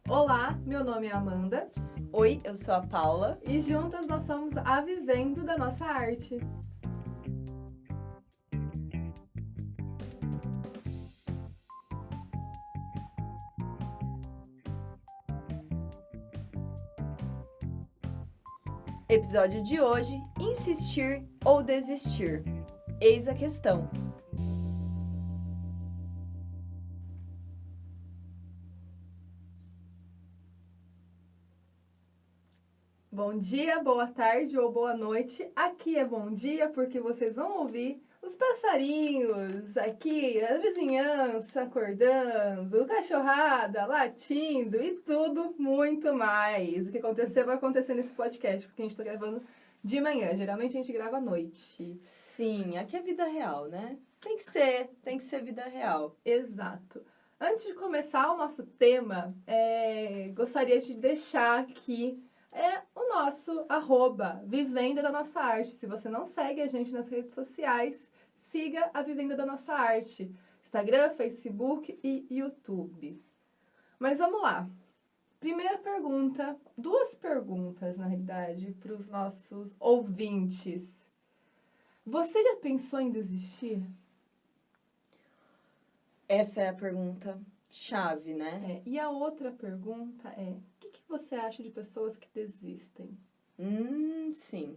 Olá, meu nome é Amanda Oi, eu sou a Paula. e juntas nós somos a Vivendo da Nossa Arte. Episódio de hoje: insistir ou desistir? Eis a questão. Bom dia, boa tarde ou boa noite. Aqui é bom dia porque vocês vão ouvir os passarinhos aqui, a vizinhança acordando, cachorrada latindo e tudo muito mais. O que acontecer vai acontecer nesse podcast, porque a gente tá gravando de manhã. Geralmente a gente grava à noite. Sim, aqui é vida real, né? Tem que ser vida real. Exato. Antes de começar o nosso tema, gostaria de deixar aqui o nosso @Vivenda da Nossa Arte. Se você não segue a gente nas redes sociais, siga a Vivenda da Nossa Arte. Instagram, Facebook e YouTube. Mas vamos lá. Primeira pergunta, duas perguntas, na realidade, para os nossos ouvintes. Você já pensou em desistir? Essa é a pergunta chave, né? E a outra pergunta é: o que você acha de pessoas que desistem? Sim.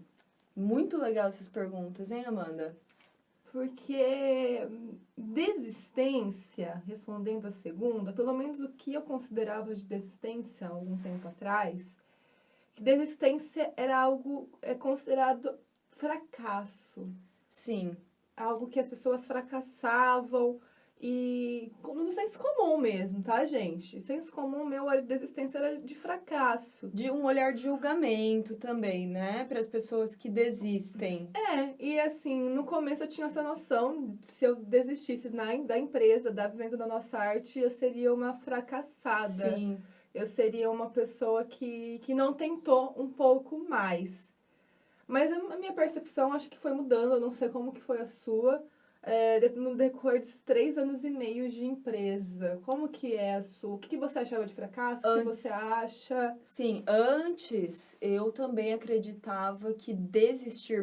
Muito legal essas perguntas, hein, Amanda? Porque desistência, respondendo a segunda, pelo menos o que eu considerava de desistência há algum tempo atrás, que desistência era algo considerado fracasso. Sim. Algo que as pessoas fracassavam e no senso comum mesmo, tá, gente? Senso comum meu, a desistência era de fracasso. De um olhar de julgamento também, né? Para as pessoas que desistem. E assim, no começo eu tinha essa noção, se eu desistisse da empresa, da Vivendo da Nossa Arte, eu seria uma fracassada. Sim. Eu seria uma pessoa que não tentou um pouco mais. Mas a minha percepção acho que foi mudando, eu não sei como que foi a sua, no decorrer desses 3 anos e meio de empresa. Como que é a sua? O que você achava de fracasso? O que você acha? Sim, antes eu também acreditava que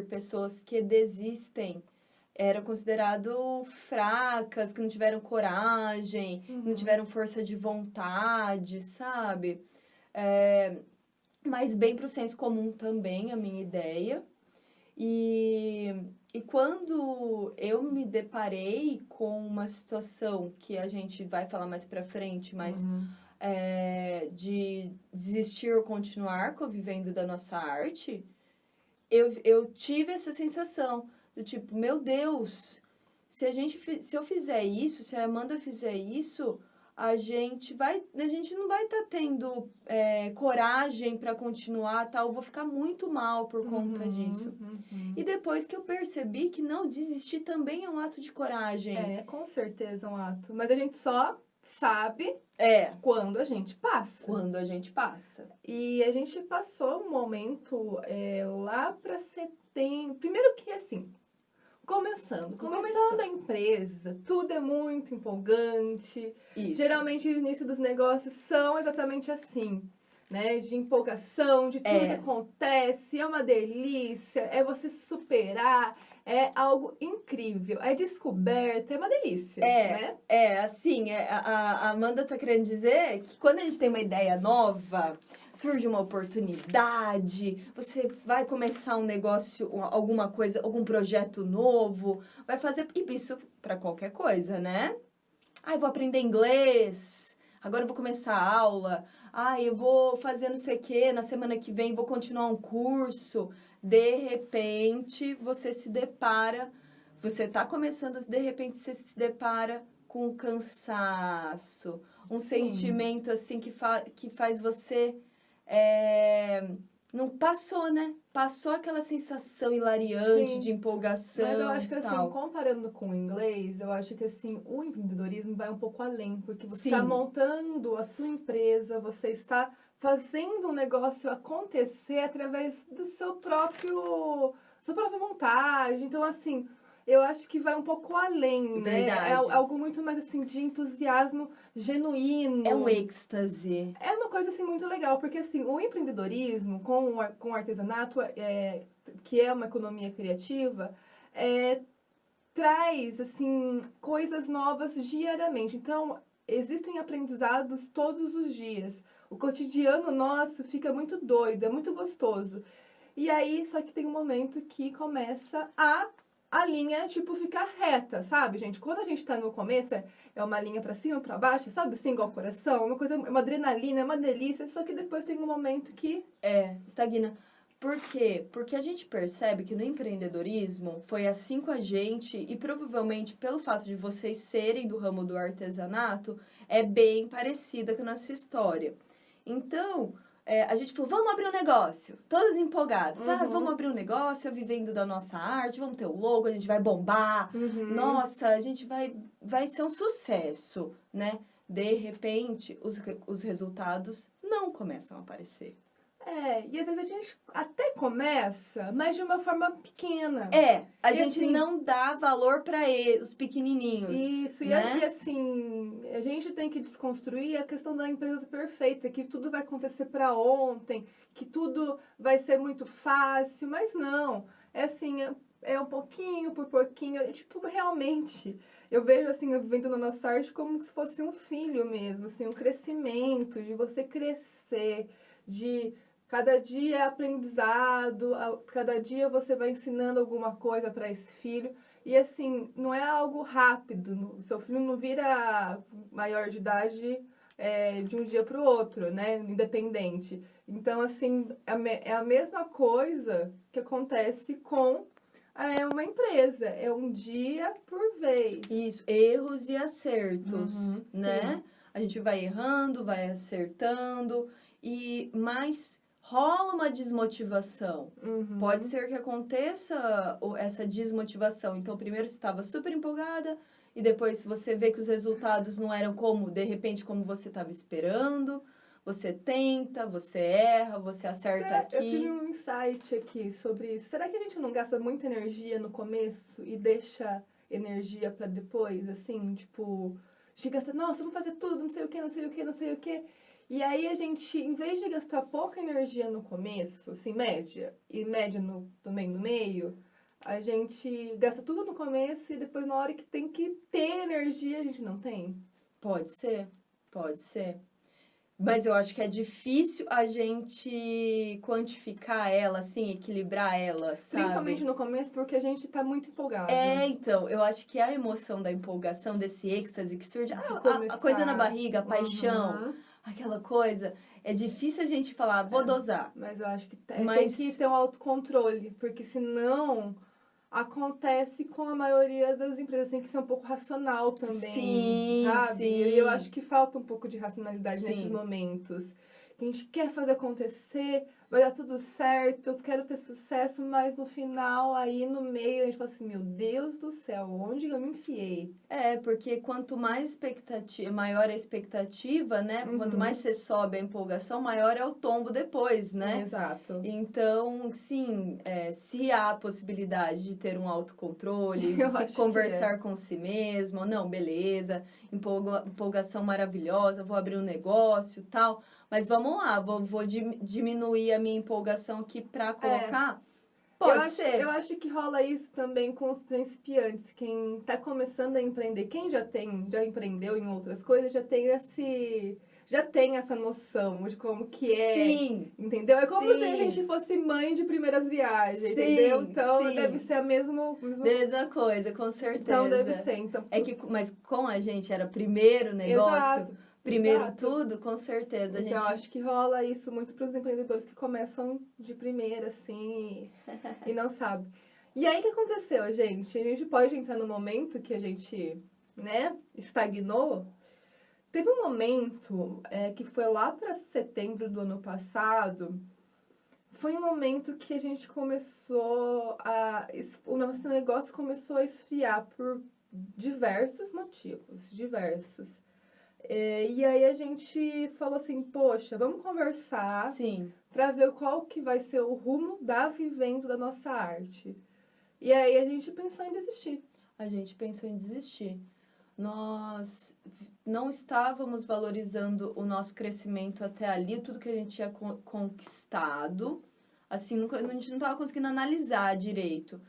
pessoas que desistem, eram considerado fracas, que não tiveram coragem, não tiveram força de vontade, sabe? Mas bem pro senso comum também, a minha ideia. E quando eu me deparei com uma situação que a gente vai falar mais pra frente, mas de desistir ou continuar convivendo da nossa arte, eu tive essa sensação do tipo, meu Deus, se eu fizer isso, se a Amanda fizer isso, a gente não vai estar tendo coragem para continuar, tal, eu vou ficar muito mal por conta disso. E depois que eu percebi que não, desistir também é um ato de coragem. É, com certeza é um ato. Mas a gente só sabe quando a gente passa. Quando a gente passa. E a gente passou um momento lá para setembro. Primeiro que assim, começando a empresa, tudo é muito empolgante. Isso. Geralmente o início dos negócios são exatamente assim, né? De empolgação, de tudo que acontece, é uma delícia, é você se superar, é algo incrível, é descoberta, é uma delícia, né? A Amanda tá querendo dizer que quando a gente tem uma ideia nova, surge uma oportunidade, você vai começar um negócio, alguma coisa, algum projeto novo, vai fazer isso para qualquer coisa, né? Eu vou aprender inglês, agora eu vou começar a aula, eu vou fazer não sei o quê, na semana que vem vou continuar um curso. De repente, você se depara, você tá começando, de repente você se depara com um cansaço, um sentimento assim que faz você... não passou, né? Passou aquela sensação hilariante de empolgação. Mas eu acho que assim, comparando com o inglês, eu acho que assim, o empreendedorismo vai um pouco além, porque você está montando a sua empresa, você está fazendo um negócio acontecer através do sua própria vontade. Então, assim, eu acho que vai um pouco além, né? Verdade. É algo muito mais, assim, de entusiasmo genuíno. É um êxtase. É uma coisa, assim, muito legal, porque, assim, o empreendedorismo com o artesanato, que é uma economia criativa, traz, assim, coisas novas diariamente. Então, existem aprendizados todos os dias. O cotidiano nosso fica muito doido, é muito gostoso. E aí, só que tem um momento que começa a linha, tipo, ficar reta, sabe, gente? Quando a gente tá no começo, é uma linha pra cima, pra baixo, sabe? Assim, igual coração, uma coisa, uma adrenalina, é uma delícia. Só que depois tem um momento que... Estagna. Por quê? Porque a gente percebe que no empreendedorismo foi assim com a gente e provavelmente pelo fato de vocês serem do ramo do artesanato, é bem parecida com a nossa história. Então, a gente falou, vamos abrir um negócio. Todas empolgadas. Uhum. Vamos abrir um negócio, vivendo da nossa arte, vamos ter o logo, a gente vai bombar. Uhum. Nossa, a gente vai ser um sucesso, né? De repente, os resultados não começam a aparecer. E às vezes a gente até começa, mas de uma forma pequena. A E gente assim, não dá valor para os pequenininhos. Isso, né? e assim, a gente tem que desconstruir a questão da empresa perfeita, que tudo vai acontecer para ontem, que tudo vai ser muito fácil, mas não. É assim, é um pouquinho por pouquinho, tipo, realmente. Eu vejo assim, eu vivendo na nossa arte como se fosse um filho mesmo, assim, um crescimento, de você crescer, de cada dia é aprendizado, cada dia você vai ensinando alguma coisa para esse filho. E assim, não é algo rápido. Seu filho não vira maior de idade de um dia para o outro, né? Independente. Então, assim, é a mesma coisa que acontece com uma empresa. É um dia por vez. Isso, erros e acertos, Uhum, né? sim. A gente vai errando, vai acertando, mas rola uma desmotivação. Uhum. Pode ser que aconteça essa desmotivação. Então, primeiro você estava super empolgada e depois você vê que os resultados não eram de repente, como você estava esperando. Você tenta, você erra, você acerta aqui. Eu tive um insight aqui sobre isso. Será que a gente não gasta muita energia no começo e deixa energia pra depois? Assim, tipo, a gente gasta, nossa, vamos fazer tudo, não sei o que, não sei o que, não sei o que. E aí a gente, em vez de gastar pouca energia no começo, assim, média, e média também no meio, a gente gasta tudo no começo e depois na hora que tem que ter energia, a gente não tem. Pode ser, pode ser. Mas eu acho que é difícil a gente quantificar ela, assim, equilibrar ela, sabe? Principalmente no começo, porque a gente tá muito empolgado. Então, eu acho que a emoção da empolgação, desse êxtase que surge, a coisa na barriga, a paixão, aquela coisa, é difícil a gente falar, vou dosar. Mas eu acho que tem que ter um autocontrole, porque senão acontece com a maioria das empresas, tem que ser um pouco racional também, Sim, sabe? sim. E eu acho que falta um pouco de racionalidade Sim. nesses momentos. A gente quer fazer acontecer, vai dar tudo certo, eu quero ter sucesso, mas no final, aí no meio, a gente fala assim, meu Deus do céu, onde eu me enfiei? Porque quanto mais expectativa, maior a expectativa, né? Quanto mais você sobe a empolgação, maior é o tombo depois, né? Exato. Então, sim, se há a possibilidade de ter um autocontrole, de Eu se acho que conversar com si mesmo, não, beleza, empolgação maravilhosa, vou abrir um negócio, tal, mas vamos lá, vou diminuir a minha empolgação aqui para colocar. Pode ser. Eu acho que rola isso também com os principiantes. Quem tá começando a empreender, quem já empreendeu em outras coisas, já tem essa noção de como que é. Sim. Entendeu? É como sim. se a gente fosse mãe de primeiras viagens, Sim, entendeu? Então sim. deve ser a mesma coisa, com certeza. Então deve ser. Então, mas com a gente era primeiro negócio. Exato. Primeiro Exato. tudo, com certeza. Então, eu acho que rola isso muito para os empreendedores que começam de primeira, assim, e não sabem. E aí, o que aconteceu, gente? A gente pode entrar no momento que a gente, né, estagnou. Teve um momento que foi lá para setembro do ano passado. Foi um momento que a gente começou o nosso negócio começou a esfriar por diversos motivos, diversos. E aí a gente falou assim, poxa, vamos conversar Sim. para ver qual que vai ser o rumo da vivendo da nossa arte. E aí a gente pensou em desistir. A gente pensou em desistir. Nós não estávamos valorizando o nosso crescimento até ali, tudo que a gente tinha conquistado. Assim, a gente não estava conseguindo analisar direito.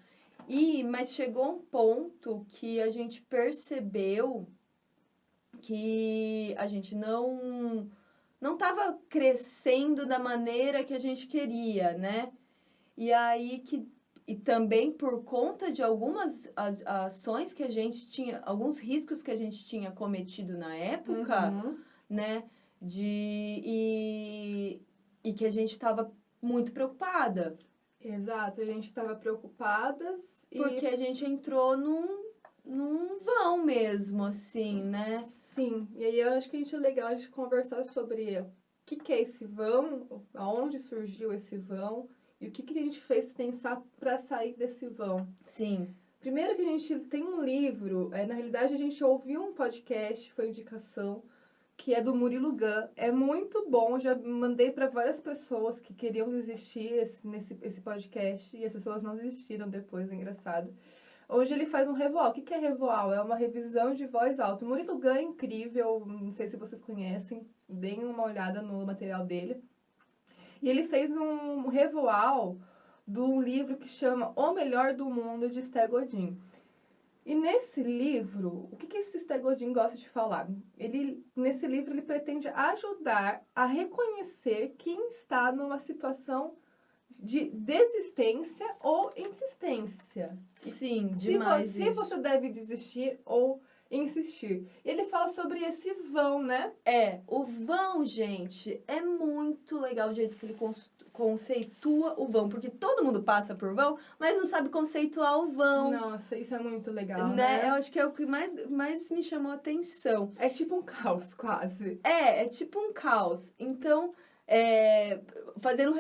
Mas chegou um ponto que a gente percebeu que a gente não estava crescendo da maneira que a gente queria, né? E também por conta de algumas ações que a gente tinha, alguns riscos que a gente tinha cometido na época, né? E que a gente estava muito preocupada. Exato, a gente estava preocupadas. Porque a gente entrou num vão mesmo, assim, né? Sim, e aí eu acho que a gente é legal a gente conversar sobre o que é esse vão, aonde surgiu esse vão, e o que a gente fez pensar para sair desse vão. Sim. Primeiro que a gente tem um livro, na realidade a gente ouviu um podcast, foi indicação, que é do Murilo Gun. É muito bom, já mandei para várias pessoas que queriam desistir esse podcast, e as pessoas não desistiram depois, é engraçado. Onde ele faz um revoal. O que é revoal? É uma revisão de voz alta. O Murilo Gun é incrível, não sei se vocês conhecem, deem uma olhada no material dele. E ele fez um revoal de um livro que chama O Melhor do Mundo, de Seth Godin. E nesse livro, o que esse Seth Godin gosta de falar? Nesse livro, ele pretende ajudar a reconhecer quem está numa situação de desistência ou insistência. Sim, demais se você deve desistir ou insistir. Ele fala sobre esse vão, né? O vão, gente, é muito legal o jeito que ele conceitua o vão, porque todo mundo passa por vão, mas não sabe conceituar o vão. Nossa, isso é muito legal, né? Eu acho que é o que mais me chamou a atenção. É tipo um caos, quase. É tipo um caos. Então, fazendo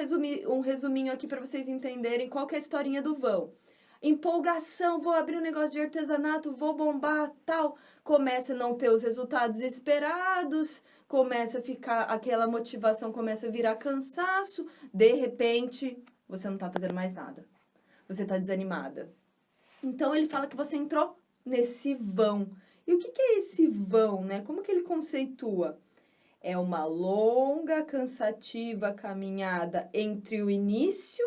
um resuminho aqui para vocês entenderem qual que é a historinha do vão. Empolgação, vou abrir um negócio de artesanato, vou bombar, tal. Começa a não ter os resultados esperados, começa a ficar, aquela motivação começa a virar cansaço. De repente, você não tá fazendo mais nada. Você tá desanimada. Então, ele fala que você entrou nesse vão. E o que é esse vão, né? Como que ele conceitua? É uma longa, cansativa caminhada entre o início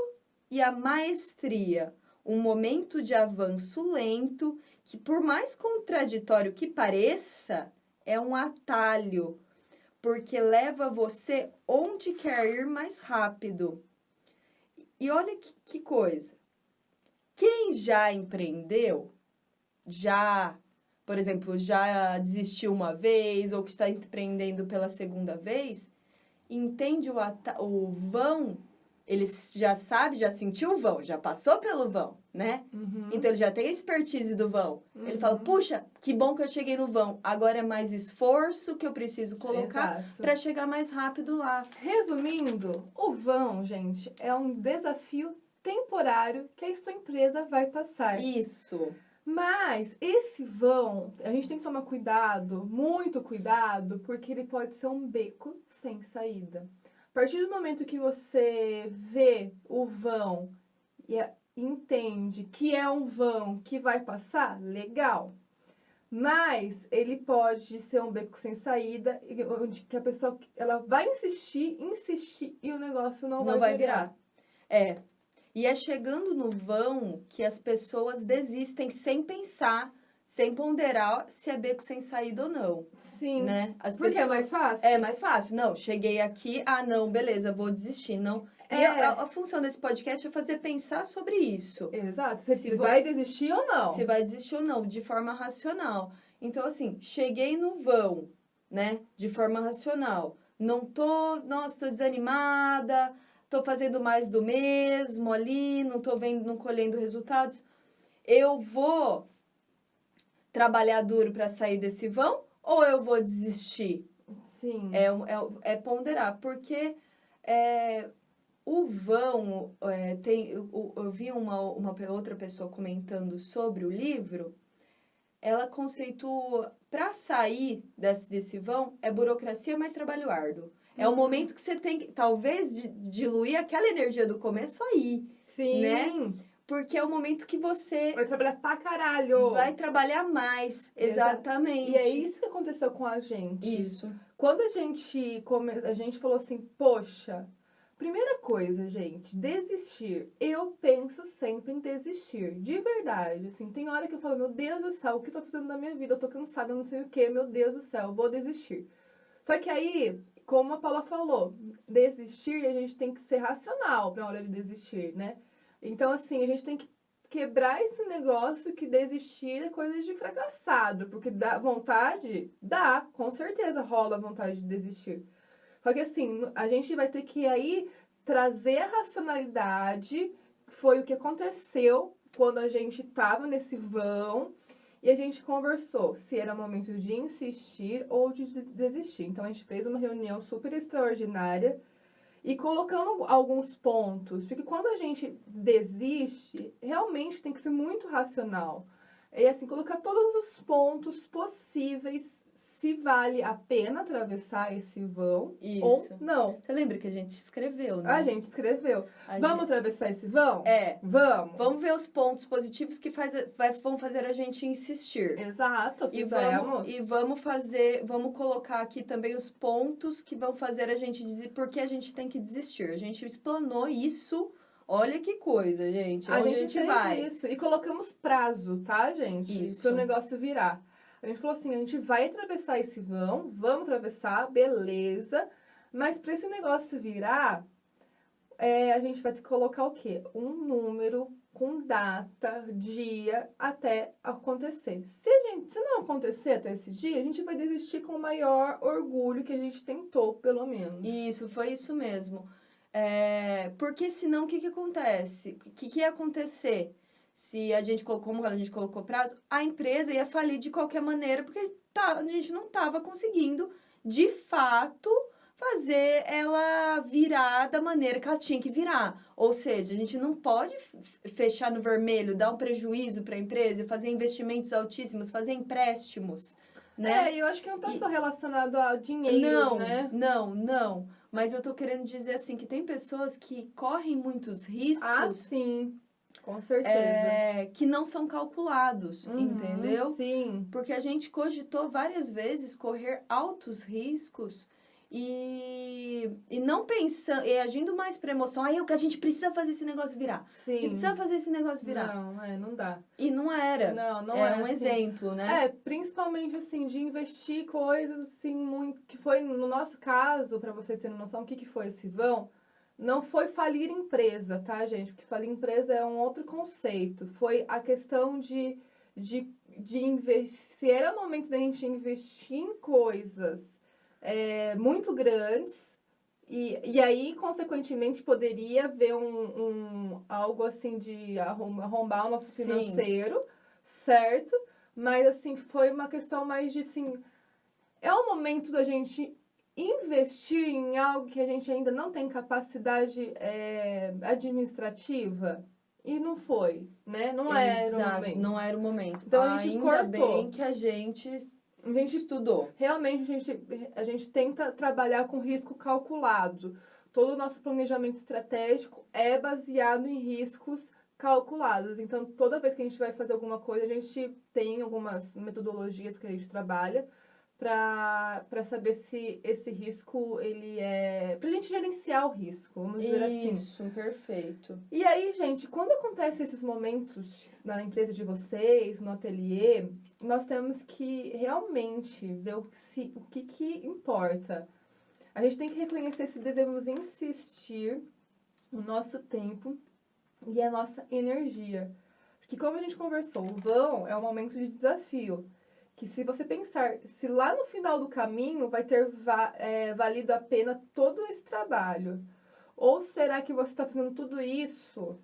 e a maestria. Um momento de avanço lento que, por mais contraditório que pareça, é um atalho, porque leva você onde quer ir mais rápido. E olha que coisa. Quem já empreendeu, por exemplo, já desistiu uma vez ou que está empreendendo pela segunda vez, entende o vão. Ele já sabe, já sentiu o vão, já passou pelo vão, né? Então, ele já tem a expertise do vão. Ele fala, puxa, que bom que eu cheguei no vão. Agora é mais esforço que eu preciso colocar para chegar mais rápido lá. Resumindo, o vão, gente, é um desafio temporário que a sua empresa vai passar. Isso. Mas esse vão, a gente tem que tomar cuidado, muito cuidado, porque ele pode ser um beco sem saída. A partir do momento que você vê o vão e entende que é um vão que vai passar, legal. Mas ele pode ser um beco sem saída, onde que a pessoa ela vai insistir e o negócio não vai virar. E é chegando no vão que as pessoas desistem sem pensar, sem ponderar se é beco sem saída ou não. Sim. Né? Porque é mais fácil? É mais fácil. Não, cheguei aqui, não, beleza, vou desistir. Não. E a função desse podcast é fazer pensar sobre isso. Exato. Se vai desistir ou não. Se vai desistir ou não, de forma racional. Então, assim, cheguei no vão, né? De forma racional. Tô desanimada, tô fazendo mais do mesmo ali, não colhendo resultados. Eu vou trabalhar duro para sair desse vão ou eu vou desistir? Sim. É ponderar, porque o vão, eu vi uma outra pessoa comentando sobre o livro, ela conceitua, para sair desse vão, é burocracia mais trabalho árduo. É o momento que você tem que, talvez, diluir aquela energia do começo aí. Sim. Né? porque é o momento que você Vai trabalhar pra caralho. vai trabalhar mais. Exatamente. E é isso que aconteceu com a gente. Isso. Quando a gente falou assim, poxa, primeira coisa, gente, desistir. Eu penso sempre em desistir, de verdade. Assim, tem hora que eu falo, meu Deus do céu, o que eu tô fazendo na minha vida? Eu tô cansada, não sei o que, meu Deus do céu, vou desistir. Só que aí, como a Paula falou, desistir, a gente tem que ser racional na hora de desistir, né? Então, assim, a gente tem que quebrar esse negócio que desistir é coisa de fracassado, porque dá vontade, dá, com certeza rola vontade de desistir. Só que assim, a gente vai ter que aí trazer a racionalidade, foi o que aconteceu quando a gente tava nesse vão e a gente conversou se era momento de insistir ou de desistir. Então a gente fez uma reunião super extraordinária e colocando alguns pontos, porque quando a gente desiste, realmente tem que ser muito racional. E assim, colocar todos os pontos possíveis, se vale a pena atravessar esse vão ou Isso. não. Você lembra que a gente escreveu, né? A gente escreveu. A Vamos gente- atravessar esse vão? É. Vamos. Vamos ver os pontos positivos que vão fazer a gente insistir. Exato, E vamos colocar aqui também os pontos que vão fazer a gente dizer por que a gente tem que desistir. A gente explanou isso. Olha que coisa, gente. A Onde gente fez vai. isso. E colocamos prazo, tá, gente? Isso. Pro negócio virar. A gente falou assim, a gente vai atravessar esse vão, vamos atravessar, beleza. Mas pra esse negócio virar, a gente vai ter que colocar o quê? Um número com data, dia, até acontecer. Se não acontecer até esse dia, a gente vai desistir com o maior orgulho que a gente tentou, pelo menos. Isso, foi isso mesmo. Porque senão o que acontece? O que ia acontecer? Se a gente colocou, como a gente colocou prazo, a empresa ia falir de qualquer maneira, porque a gente não estava conseguindo, de fato, fazer ela virar da maneira que ela tinha que virar. Ou seja, a gente não pode fechar no vermelho, dar um prejuízo para a empresa, fazer investimentos altíssimos, fazer empréstimos, né? E eu acho que não tá só relacionado ao dinheiro, né? Não. Mas eu tô querendo dizer assim, que tem pessoas que correm muitos riscos. Ah, sim. Com certeza. Que não são calculados, entendeu? Sim. Porque a gente cogitou várias vezes correr altos riscos e não pensando, e agindo mais pra emoção. A gente precisa fazer esse negócio virar. Sim. A gente precisa fazer esse negócio virar. Não dá. E não era. Não é um assim. exemplo, né? Principalmente assim, de investir coisas assim, muito. Que foi, no nosso caso, pra vocês terem noção, o que foi esse vão? Não foi falir empresa, tá, gente? Porque falir empresa é um outro conceito. Foi a questão de investir. Se era o momento da gente investir em coisas muito grandes, e aí, consequentemente, poderia haver algo assim de arrombar o nosso financeiro, certo? Mas, assim, foi uma questão mais de, assim, é o momento da gente investir em algo que a gente ainda não tem capacidade administrativa. E não foi, né? Não era o momento. Não era o momento. Então, a gente Ainda cortou. bem que a gente estudou. Realmente, a gente tenta trabalhar com risco calculado. Todo o nosso planejamento estratégico é baseado em riscos calculados. Então, toda vez que a gente vai fazer alguma coisa, a gente tem algumas metodologias que a gente trabalha para saber se esse risco, ele pra gente gerenciar o risco, vamos dizer assim. Isso, perfeito. E aí, gente, quando acontecem esses momentos na empresa de vocês, no ateliê, nós temos que realmente ver o que importa. A gente tem que reconhecer se devemos insistir o nosso tempo e a nossa energia. Porque como a gente conversou, o vão é um momento de desafio. Que se você pensar, se lá no final do caminho vai ter valido a pena todo esse trabalho. Ou será que você está fazendo tudo isso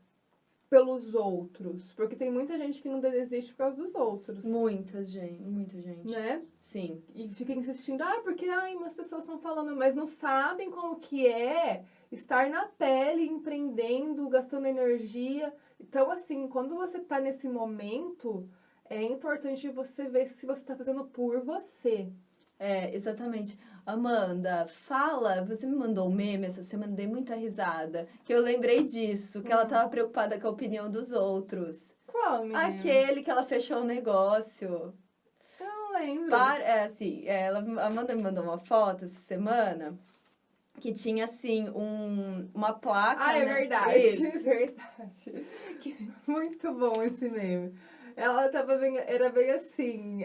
pelos outros? Porque tem muita gente que não desiste por causa dos outros. Muita gente. Né? Sim. E fica insistindo, porque umas pessoas estão falando, mas não sabem como que é estar na pele, empreendendo, gastando energia. Então, assim, quando você está nesse momento, é importante você ver se você está fazendo por você. Exatamente. Amanda, fala, você me mandou um meme essa semana, dei muita risada, que eu lembrei disso, que ela tava preocupada com a opinião dos outros. Qual, menina? Aquele que ela fechou o negócio. Eu não lembro. A Amanda me mandou uma foto essa semana que tinha, assim, uma placa, É né? verdade. Isso. Verdade. Muito bom esse meme. Ela tava bem, era bem assim,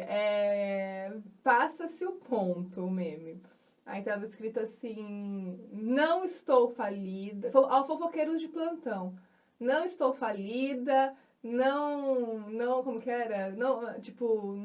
passa-se o ponto, o meme. Aí tava escrito assim, não estou falida, ao fofoqueiros de plantão, não estou falida, não, como que era? Não, tipo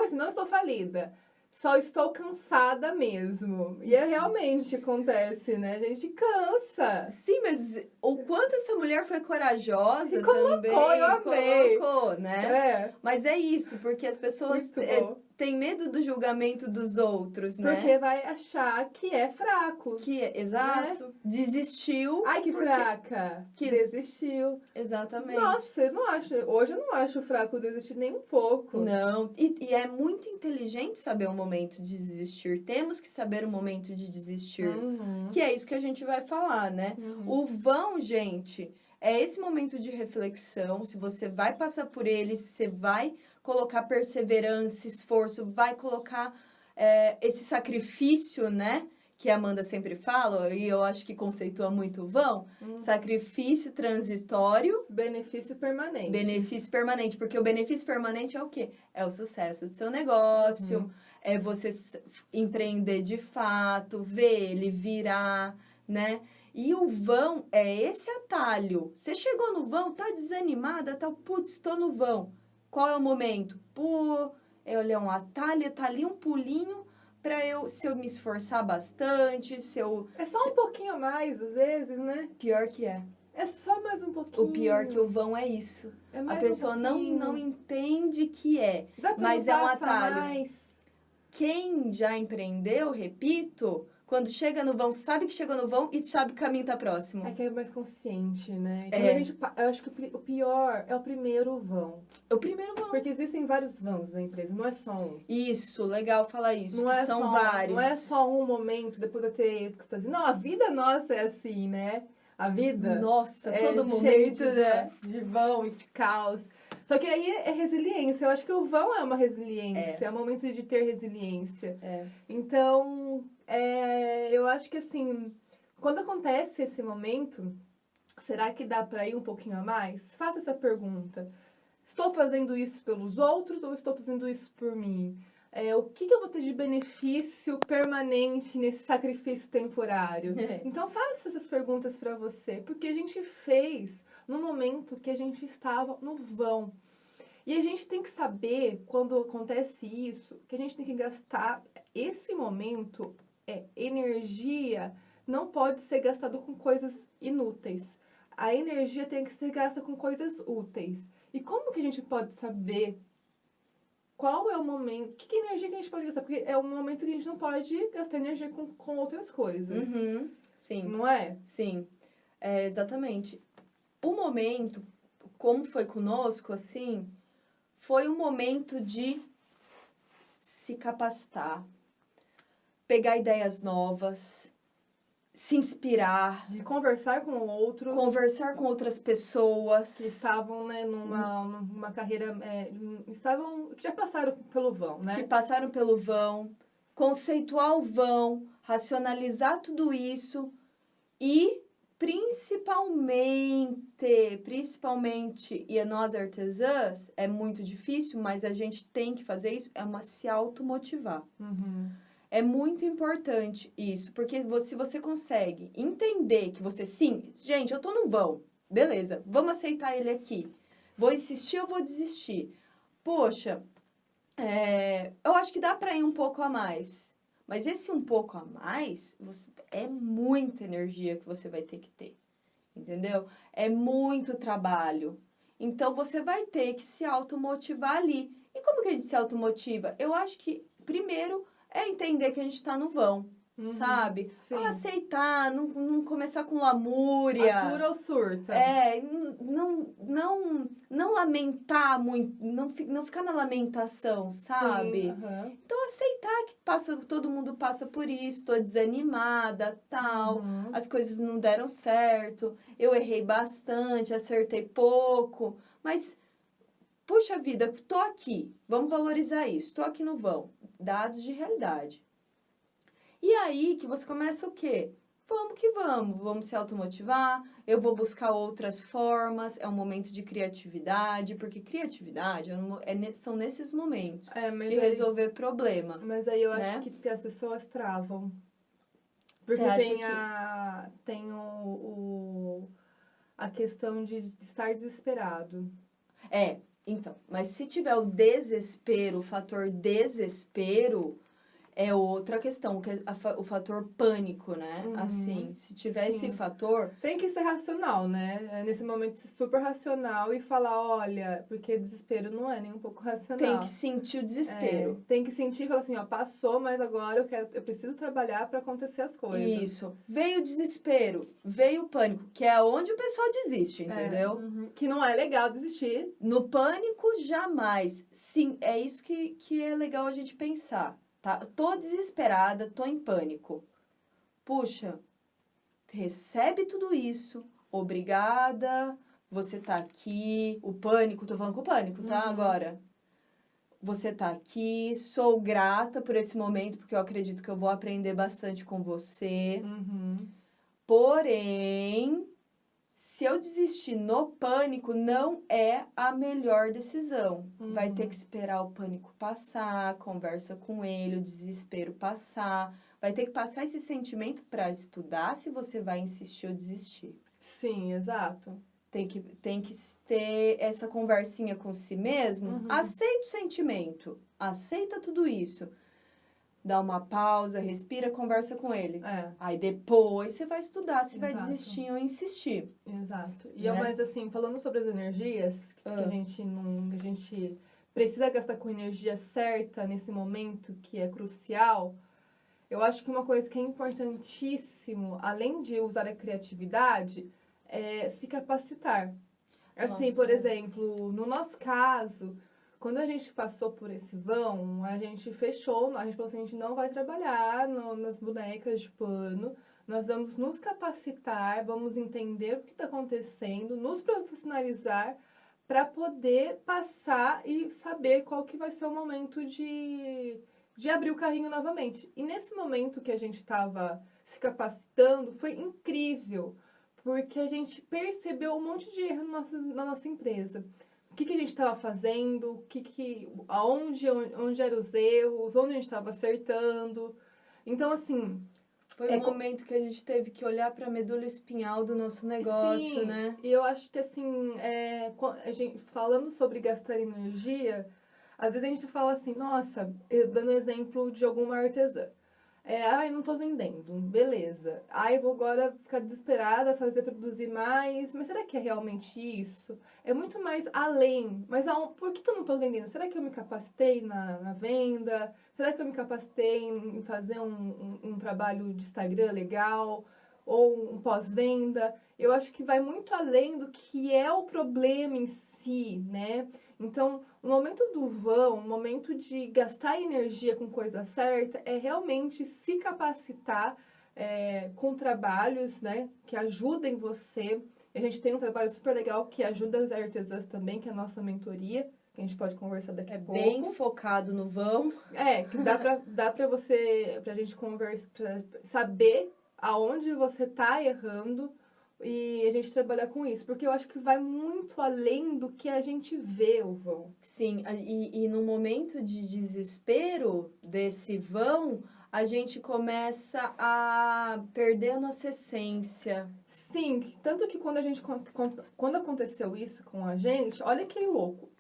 assim, não estou falida. Só estou cansada mesmo. E realmente acontece, né? A gente cansa. Sim, mas o quanto essa mulher foi corajosa E colocou, também. eu amei. Colocou, né? É. Mas é isso, porque as pessoas Muito bom. têm medo do julgamento dos outros, né? Porque vai achar que é fraco. Exato. Desistiu. Ai, que fraca. Desistiu. Exatamente. Nossa, eu não acho. Hoje eu não acho fraco desistir nem um pouco. Não. E é muito inteligente saber o momento de desistir. Temos que saber o momento de desistir. Uhum. Que é isso que a gente vai falar, né? Uhum. O vão, gente, é esse momento de reflexão. Se você vai passar por ele, se você vai colocar perseverança, esforço, vai colocar esse sacrifício, né? Que a Amanda sempre fala, e eu acho que conceitua muito o vão. Sacrifício transitório. Benefício permanente. Benefício permanente. Porque o benefício permanente é o quê? É o sucesso do seu negócio, é você empreender de fato, ver ele virar, né? E o vão é esse atalho. Você chegou no vão, tá desanimada, tá, putz, tô no vão. Qual é o momento? Olha, um atalho, tá ali um pulinho pra se eu me esforçar bastante, É só um pouquinho a mais, às vezes, né? Pior que é. É só mais um pouquinho. O pior que o vão é isso. A pessoa não entende que mas é um atalho. Mais. Quem já empreendeu, repito, quando chega no vão, sabe que chegou no vão e sabe que o caminho tá próximo. É que é mais consciente, né? Eu acho que o pior é o primeiro vão. O primeiro vão. Porque existem vários vãos na empresa, não é só um. Isso, legal falar isso, Não que são vários. Não é só um momento, depois você tá dizendo, não, a vida nossa é assim, né? A vida Nossa, todo cheio momento, né? de vão e de caos. Só que aí é resiliência. Eu acho que o vão é uma resiliência. É um momento de ter resiliência. Então, eu acho que assim, quando acontece esse momento, será que dá pra ir um pouquinho a mais? Faça essa pergunta. Estou fazendo isso pelos outros ou estou fazendo isso por mim? O que eu vou ter de benefício permanente nesse sacrifício temporário? Então, faça essas perguntas para você, porque a gente fez no momento que a gente estava no vão. E a gente tem que saber, quando acontece isso, que a gente tem que gastar esse momento, energia não pode ser gastado com coisas inúteis. A energia tem que ser gasta com coisas úteis. E como que a gente pode saber qual é o momento, que energia que a gente pode gastar? Porque é um momento que a gente não pode gastar energia com outras coisas. Sim. Não é? Sim, exatamente. O momento, como foi conosco, assim, foi um momento de se capacitar, pegar ideias novas, se inspirar. De conversar com outros. Conversar com outras pessoas. Que estavam, né, numa carreira... que já passaram pelo vão, né? Que passaram pelo vão. Conceituar o vão. Racionalizar tudo isso. E, principalmente, e a nós artesãs, é muito difícil, mas a gente tem que fazer isso, se automotivar. É muito importante isso, porque se você consegue entender que você, sim, gente, eu tô no vão, beleza, vamos aceitar ele aqui. Vou insistir ou vou desistir? Poxa, eu acho que dá pra ir um pouco a mais. Mas esse um pouco a mais, é muita energia que você vai ter que ter, entendeu? É muito trabalho. Então, você vai ter que se automotivar ali. E como que a gente se automotiva? Eu acho que, primeiro, é entender que a gente está no vão. sabe? Sim. Não aceitar, não começar com lamúria. Atura ou surta. Não lamentar muito, não ficar na lamentação, sabe? Sim, aham. Então aceitar que todo mundo passa por isso, tô desanimada, tal, as coisas não deram certo, eu errei bastante, acertei pouco, mas puxa vida, tô aqui, vamos valorizar isso, tô aqui no vão, dados de realidade. E aí que você começa o quê? Vamos que vamos se automotivar, eu vou buscar outras formas, é um momento de criatividade, porque criatividade são nesses momentos de resolver problema. Mas aí eu né? acho que as pessoas travam. Você Porque acha tem a questão de estar desesperado. Então, mas se tiver o desespero, o fator desespero, é outra questão, que é o fator pânico, né? Assim, se tiver esse fator... Tem que ser racional, né? Nesse momento, ser super racional e falar, olha, porque desespero não é nem um pouco racional. Tem que sentir o desespero. Tem que sentir e falar assim, ó, passou, mas agora eu preciso trabalhar para acontecer as coisas. Isso. Veio o desespero, veio o pânico, que é onde o pessoal desiste, entendeu? Que não é legal desistir. No pânico, jamais. Sim, é isso que é legal a gente pensar. Tá? Tô desesperada, tô em pânico. Puxa, recebe tudo isso. Obrigada, você tá aqui. O pânico, tô falando com o pânico, tá? Agora. Você tá aqui, sou grata por esse momento, porque eu acredito que eu vou aprender bastante com você. Porém, se eu desistir no pânico, não é a melhor decisão. Vai ter que esperar o pânico passar, conversa com ele, o desespero passar. Vai ter que passar esse sentimento para estudar se você vai insistir ou desistir. Sim, exato. Tem que ter essa conversinha com si mesmo. Aceita o sentimento, aceita tudo isso. Dá uma pausa, respira, conversa com ele. Aí depois você vai estudar se vai desistir ou insistir. Exato. Mas assim, falando sobre as energias, que a gente precisa gastar com energia certa nesse momento que é crucial, eu acho que uma coisa que é importantíssimo, além de usar a criatividade, é se capacitar. Assim, por exemplo, no nosso caso, quando a gente passou por esse vão, a gente fechou, a gente falou assim, a gente não vai trabalhar nas bonecas de pano, nós vamos nos capacitar, vamos entender o que está acontecendo, nos profissionalizar para poder passar e saber qual que vai ser o momento de abrir o carrinho novamente. E nesse momento que a gente estava se capacitando, foi incrível, porque a gente percebeu um monte de erro na nossa empresa. O que a gente estava fazendo, onde eram os erros, onde a gente estava acertando. Então, assim... Foi um momento que a gente teve que olhar para a medula espinhal do nosso negócio, né? E eu acho que, assim, falando sobre gastar energia, às vezes a gente fala assim, nossa, dando exemplo de alguma artesã. Não tô vendendo, beleza. Eu vou agora ficar desesperada, produzir mais. Mas será que é realmente isso? É muito mais além. Mas por que eu não tô vendendo? Será que eu me capacitei na venda? Será que eu me capacitei em fazer um trabalho de Instagram legal? Ou um pós-venda? Eu acho que vai muito além do que é o problema em si, né? Então, o momento do vão, o momento de gastar energia com coisa certa, é realmente se capacitar com trabalhos, né, que ajudem você. A gente tem um trabalho super legal que ajuda as artesãs também, que é a nossa mentoria, que a gente pode conversar daqui a pouco. Bem focado no vão. Que dá pra gente conversar, pra saber aonde você tá errando, e a gente trabalhar com isso, porque eu acho que vai muito além do que a gente vê o vão. Sim, e no momento de desespero desse vão, a gente começa a perder a nossa essência. Sim, tanto que quando aconteceu isso com a gente, olha que louco,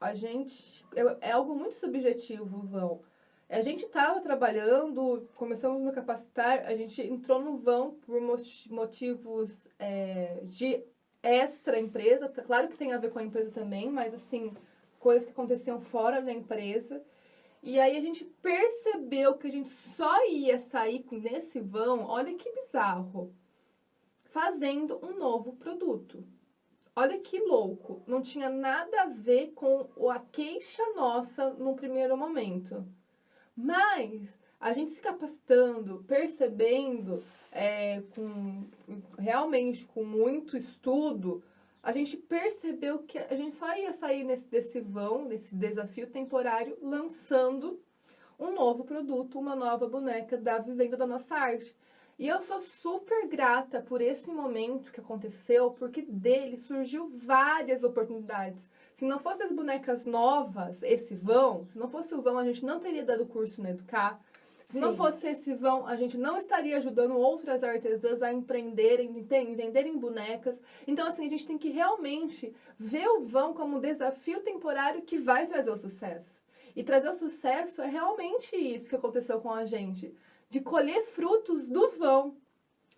é algo muito subjetivo o vão. A gente estava trabalhando, começamos a nos capacitar, a gente entrou no vão por motivos de extra empresa. Claro que tem a ver com a empresa também, mas assim, coisas que aconteciam fora da empresa. E aí a gente percebeu que a gente só ia sair nesse vão, olha que bizarro, fazendo um novo produto. Olha que louco, não tinha nada a ver com a queixa nossa no primeiro momento. Mas a gente se capacitando, percebendo, realmente com muito estudo, a gente percebeu que a gente só ia sair desse vão, desse desafio temporário, lançando um novo produto, uma nova boneca da Vivendo da Nossa Arte. E eu sou super grata por esse momento que aconteceu, porque dele surgiu várias oportunidades. Se não fossem as bonecas novas, esse vão, se não fosse o vão, a gente não teria dado curso na Educar. Se não fosse esse vão, a gente não estaria ajudando outras artesãs a empreenderem, venderem bonecas. Então, assim, a gente tem que realmente ver o vão como um desafio temporário que vai trazer o sucesso. E trazer o sucesso é realmente isso que aconteceu com a gente. De colher frutos do vão.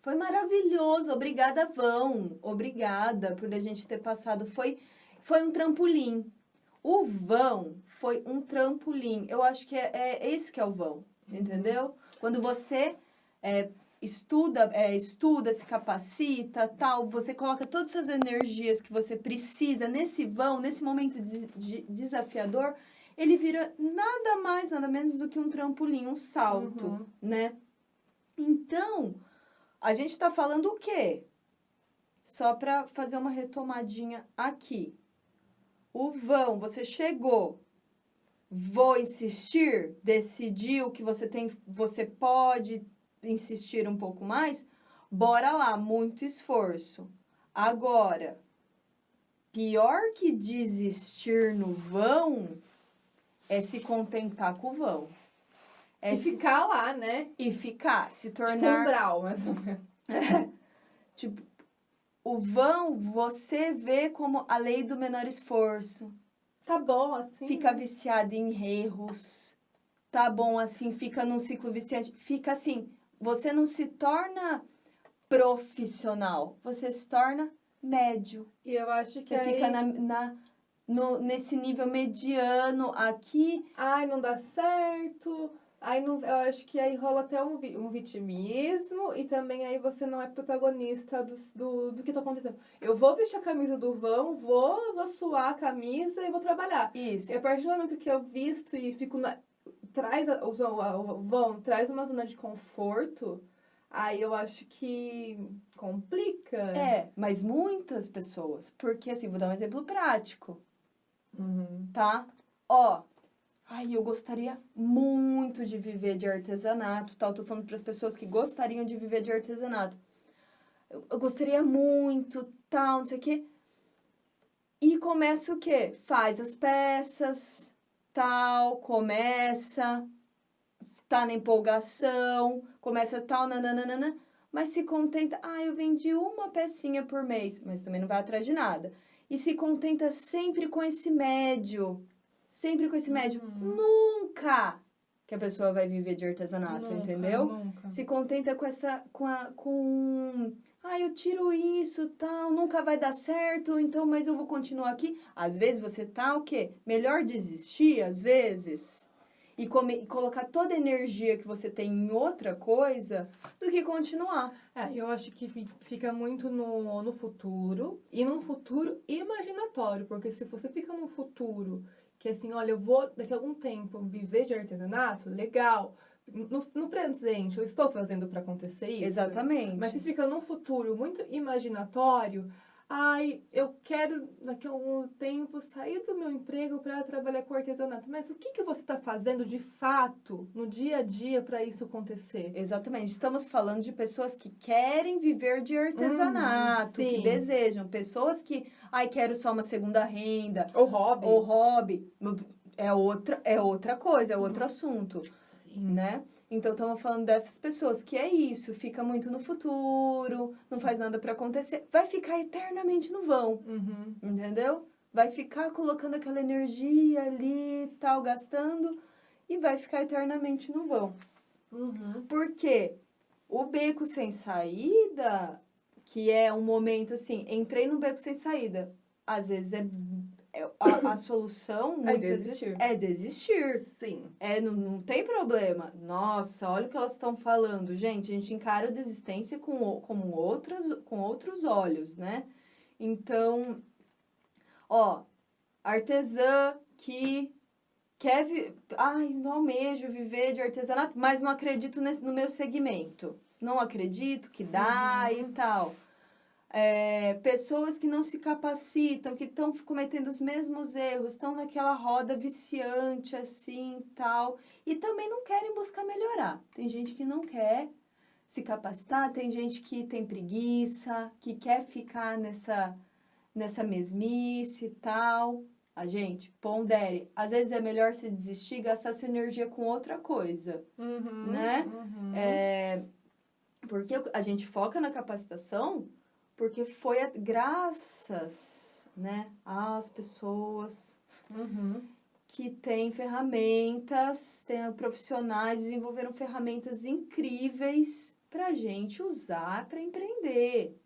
Foi maravilhoso. Obrigada, vão. Obrigada por a gente ter passado. Foi um trampolim. O vão foi um trampolim. Eu acho que é isso que é o vão. Entendeu? Quando você estuda, se capacita, tal, você coloca todas as suas energias que você precisa nesse vão, nesse momento desafiador, ele vira nada mais, nada menos do que um trampolim, um salto, né? Então, a gente tá falando o quê? Só para fazer uma retomadinha aqui. O vão, você chegou, vou insistir, decidiu que você pode insistir um pouco mais, bora lá, muito esforço. Agora, pior que desistir no vão é se contentar com o vão. E ficar lá, né? E ficar, se tornar... Tipo um brau, mais ou menos. Tipo, o vão você vê como a lei do menor esforço. Tá bom, assim. Fica viciado em erros. Tá bom, assim, fica num ciclo viciante. Fica assim, você não se torna profissional, você se torna médio. E eu acho que você fica nesse nível mediano aqui. Ai, não dá certo. Aí não, eu acho que aí rola até um vitimismo e também aí você não é protagonista do que tá acontecendo. Eu vou vestir a camisa do vão, vou suar a camisa e vou trabalhar. Isso. E a partir do momento que eu visto e fico o vão traz uma zona de conforto, aí eu acho que complica. Mas muitas pessoas, porque assim, vou dar um exemplo prático, tá? Eu gostaria muito de viver de artesanato, tal. Tô falando para as pessoas que gostariam de viver de artesanato. Eu gostaria muito, tal, não sei o quê. E começa o quê? Faz as peças, tal, começa, tá na empolgação, começa tal, nananana, mas se contenta, eu vendi uma pecinha por mês, mas também não vai atrás de nada. E se contenta sempre com esse médio. Sempre com esse médio. Nunca que a pessoa vai viver de artesanato, entendeu? Nunca. Se contenta eu tiro isso, tal, nunca vai dar certo, então, mas eu vou continuar aqui. Às vezes você tá o quê? Melhor desistir, às vezes, e colocar toda a energia que você tem em outra coisa do que continuar. Eu acho que fica muito no futuro e num futuro imaginatório, porque se você fica num futuro que assim, olha, eu vou daqui a algum tempo viver de artesanato, legal. No presente, eu estou fazendo para acontecer isso? Exatamente. Mas se fica num futuro muito imaginatório, eu quero daqui a algum tempo sair do meu emprego para trabalhar com artesanato. Mas o que você está fazendo de fato no dia a dia para isso acontecer? Exatamente. Estamos falando de pessoas que querem viver de artesanato, que desejam. Pessoas que, quero só uma segunda renda. Ou hobby. É outra coisa, é outro assunto. Sim. Né? Então, estamos falando dessas pessoas que é isso, fica muito no futuro, não faz nada para acontecer, vai ficar eternamente no vão, entendeu? Vai ficar colocando aquela energia ali, tal, gastando, e vai ficar eternamente no vão. Porque o beco sem saída, que é um momento assim, entrei num beco sem saída, às vezes a solução muitas desistir. vezes é desistir. Sim. Não tem problema. Nossa, olha o que elas estão falando. Gente, a gente encara a desistência com outros olhos, né? Então, artesã que quer... não almejo viver de artesanato, mas não acredito no meu segmento. Não acredito que dá e tal. Pessoas que não se capacitam, que estão cometendo os mesmos erros, estão naquela roda viciante, assim, tal, e também não querem buscar melhorar. Tem gente que não quer se capacitar, tem gente que tem preguiça, que quer ficar nessa mesmice e tal. A gente, pondere, às vezes é melhor se desistir e gastar sua energia com outra coisa, né? Porque a gente foca na capacitação porque foi graças, né, às pessoas que têm ferramentas, profissionais, desenvolveram ferramentas incríveis pra gente usar para empreender.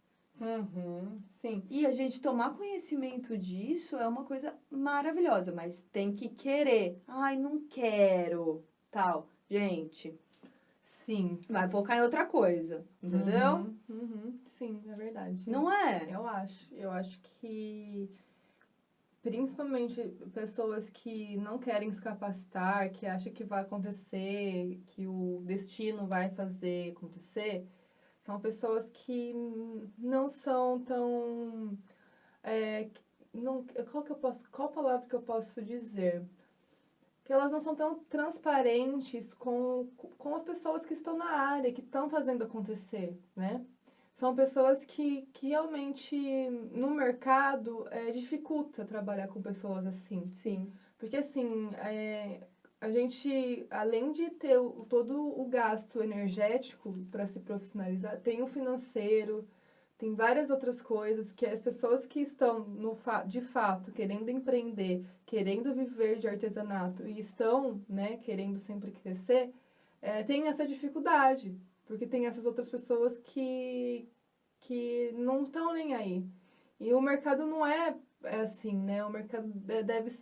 Sim. E a gente tomar conhecimento disso é uma coisa maravilhosa, mas tem que querer. Ai, não quero, tal. Gente... Sim. Vai focar em outra coisa, entendeu? Sim, é verdade. Não é? Eu acho que principalmente pessoas que não querem se capacitar, que acham que vai acontecer, que o destino vai fazer acontecer, são pessoas que não são tão... qual palavra que eu posso dizer? Que elas não são tão transparentes com as pessoas que estão na área, que estão fazendo acontecer, né? São pessoas que realmente, no mercado, dificulta trabalhar com pessoas assim. Sim. Porque, assim, a gente, além de ter todo o gasto energético para se profissionalizar, tem o financeiro, tem várias outras coisas que as pessoas que estão, de fato, querendo empreender, querendo viver de artesanato e estão, né, querendo sempre crescer, tem essa dificuldade. Porque tem essas outras pessoas que não estão nem aí. E o mercado não é assim, né? O mercado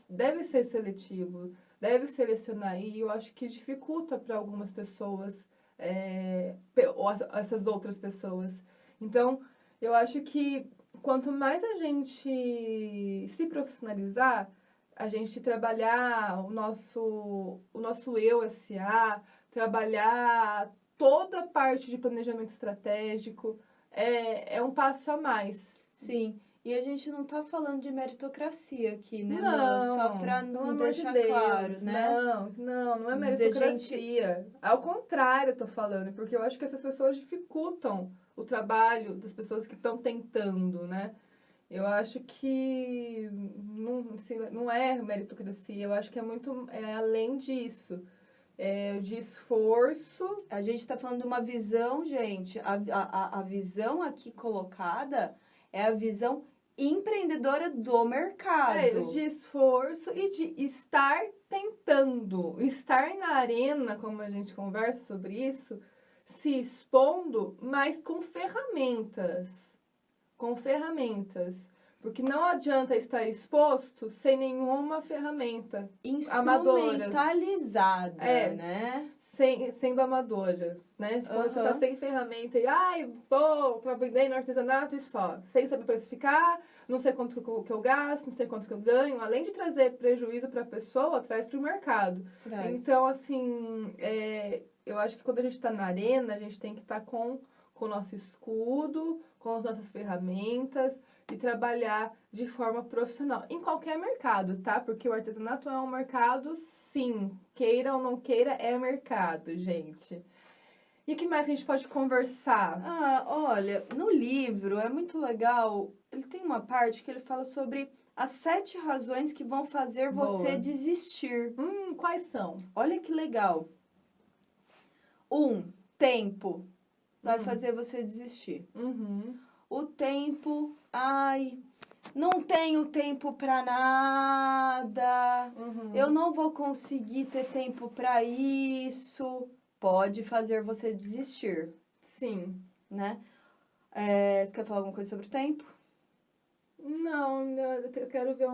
deve ser seletivo, deve selecionar. E eu acho que dificulta para algumas pessoas, essas outras pessoas. Então, eu acho que quanto mais a gente se profissionalizar, a gente trabalhar o nosso eu SA, trabalhar toda a parte de planejamento estratégico, é um passo a mais. Sim. E a gente não tá falando de meritocracia aqui, né, Não, Só pra não deixar de Deus, claro, né? Não é meritocracia. Ao contrário, eu tô falando, porque eu acho que essas pessoas dificultam o trabalho das pessoas que estão tentando, né? Eu acho que não é meritocracia, eu acho que é muito além disso. De esforço. A gente tá falando de uma visão, gente. A visão aqui colocada é a visão empreendedora do mercado. De esforço e de estar tentando, estar na arena, como a gente conversa sobre isso, se expondo, mas com ferramentas. Porque não adianta estar exposto sem nenhuma ferramenta. Instrumentalizada, né? Sendo amadora, né? Quando você tá sem ferramenta e, vou trabalhar no artesanato e só. Sem saber precificar, não sei quanto que eu gasto, não sei quanto que eu ganho. Além de trazer prejuízo para a pessoa, traz para o mercado. Então, assim, eu acho que quando a gente está na arena, a gente tem que estar com o nosso escudo, com as nossas ferramentas e trabalhar de forma profissional. Em qualquer mercado, tá? Porque o artesanato é um mercado, sim. Queira ou não queira, é mercado, gente. E o que mais que a gente pode conversar? Olha, no livro é muito legal. Ele tem uma parte que ele fala sobre as 7 razões que vão fazer você desistir. Quais são? Olha que legal. 1, tempo. Vai fazer você desistir. O tempo, não tenho tempo pra nada, eu não vou conseguir ter tempo pra isso, pode fazer você desistir. Sim. Né? Você quer falar alguma coisa sobre o tempo? Não, eu quero ver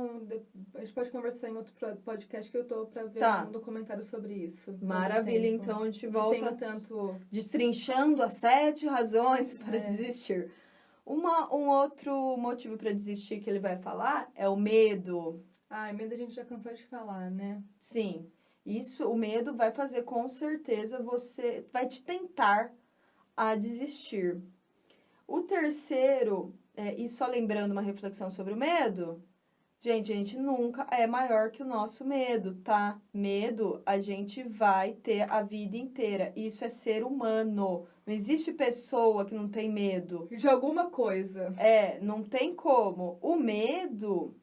a gente pode conversar em outro podcast que eu tô pra ver Tá. um documentário sobre isso. Maravilha, Tempo. então a gente Não volta tenho tanto... destrinchando as 7 razões para É. desistir. Um outro motivo para desistir que ele vai falar é o medo. Ai, medo a gente já cansou de falar, né? Sim, isso, o medo vai fazer com certeza você, vai te tentar a desistir. O terceiro, e só lembrando uma reflexão sobre o medo, gente, a gente nunca é maior que o nosso medo, tá? Medo a gente vai ter a vida inteira. Isso é ser humano. Não existe pessoa que não tem medo. De alguma coisa. Não tem como. O medo.